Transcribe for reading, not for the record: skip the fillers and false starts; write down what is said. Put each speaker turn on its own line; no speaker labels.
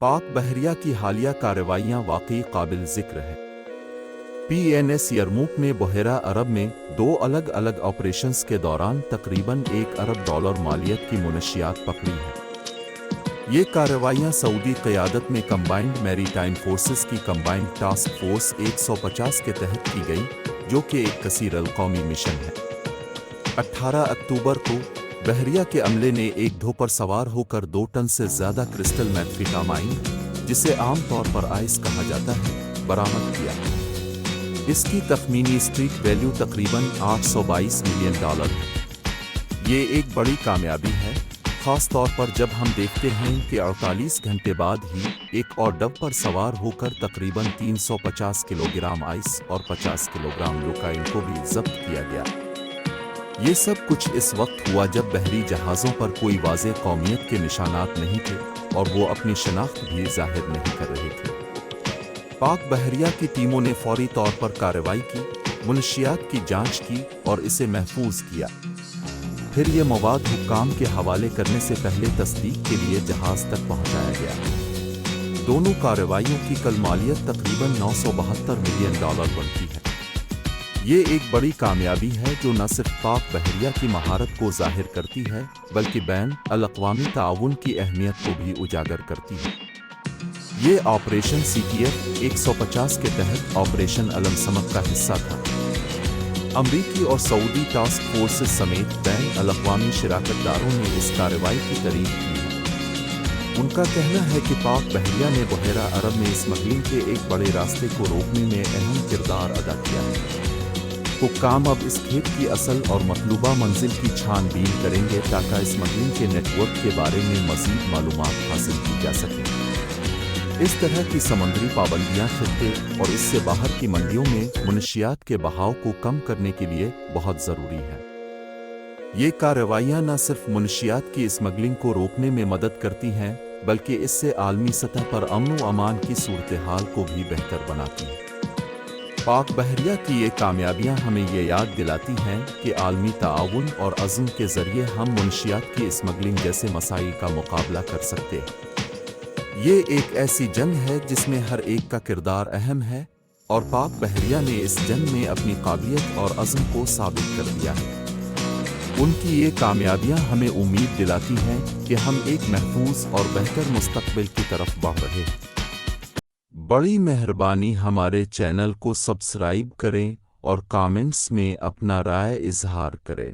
पाक बहरिया की हालिया कार्रवाइयां वाकई काबिल जिक्र है। PNS यरमूक ने बहरा अरब में 2 अलग अलग ऑपरेशंस के दौरान तकरीबन $1 अरब मालियत की मुनशियात पकड़ी है। ये कार्रवाइयां सऊदी क़यादत में कंबाइंड मैरीटाइम फोर्सेस की कंबाइंड टास्क फोर्स 150 के तहत की गई, जो कि एक कसीर कौमी मिशन है। 18 अक्टूबर को बहरिया के अमले ने एक ढो पर सवार होकर 2 टन से ज़्यादा क्रिस्टल मेथाम्फेटामाइन, जिसे आमतौर पर आइस कहा जाता है, बरामद किया। इसकी तखमीनी स्ट्रीट वैल्यू तकरीबन $822 मिलियन है। ये एक बड़ी कामयाबी है, ख़ास तौर पर जब हम देखते हैं कि 48 घंटे बाद ही एक और डब पर सवार होकर तकरीबन 350 किलोग्राम आइस और 50 किलोग्राम लोकाइन को भी जब्त किया गया। ये सब कुछ इस वक्त हुआ जब बहरी जहाज़ों पर कोई वाज़ेह कौमियत के निशानात नहीं थे और वो अपनी शनाख्त भी जाहिर नहीं कर रहे थे। पाक बहरिया की टीमों ने फौरी तौर पर कार्रवाई की, मुनशियात की जांच की और इसे महफूज किया। फिर ये मवाद हुक्काम के हवाले करने से पहले तस्दीक के लिए जहाज़ तक पहुंचाया गया। दोनों कार्रवाइयों की कल मालियत तकरीबन $972 मिलियन बनती है। ये एक बड़ी कामयाबी है जो न सिर्फ पाक बहरिया की महारत को जाहिर करती है, बल्कि बैन अल-अक़वामी ताउन की अहमियत को भी उजागर करती है। ये ऑपरेशन CTF 150 के तहत ऑपरेशन अलम समक का हिस्सा था। अमरीकी और सऊदी टास्क फोर्सेस समेत बैन अल-अक़वामी शिराकतदारों ने इस कार्रवाई की तारीफ की है। उनका कहना है कि पाक बहरिया ने बहरा अरब में स्मगलिंग के एक बड़े रास्ते को रोकने में अहम किरदार अदा किया है। हुक्काम अब इस खेप की असल और मतलूबा मंजिल की छानबीन करेंगे ताकि स्मगलिंग के नेटवर्क के बारे में मज़ीद मालूमात हासिल की जा सकें। इस तरह की समुद्री पाबंदियां खित्ते और इससे बाहर की मंडियों में मुनशियात के बहाव को कम करने के लिए बहुत ज़रूरी है। ये कार्रवाइयां न सिर्फ मुनशियात की स्मगलिंग को रोकने में मदद करती हैं, बल्कि इससे आलमी सतह पर अमन व अमान की सूरत हाल को भी बेहतर बनाती हैं। पाक बहरिया की ये कामयाबियां हमें ये याद दिलाती हैं कि आलमी ताउन और अज़्म के ज़रिए हम मुनशियात की स्मगलिंग जैसे मसाइल का मुकाबला कर सकते हैं। ये एक ऐसी जंग है जिसमें हर एक का किरदार अहम है और पाक बहरिया ने इस जंग में अपनी काबिलियत और अज़्म को साबित कर दिया है। उनकी ये कामयाबियां हमें उम्मीद दिलाती हैं कि हम एक महफूज और बेहतर मुस्तक़बिल की तरफ बढ़ रहे हैं। बड़ी मेहरबानी हमारे चैनल को सब्सक्राइब करें और कमेंट्स में अपना राय इज़हार करें।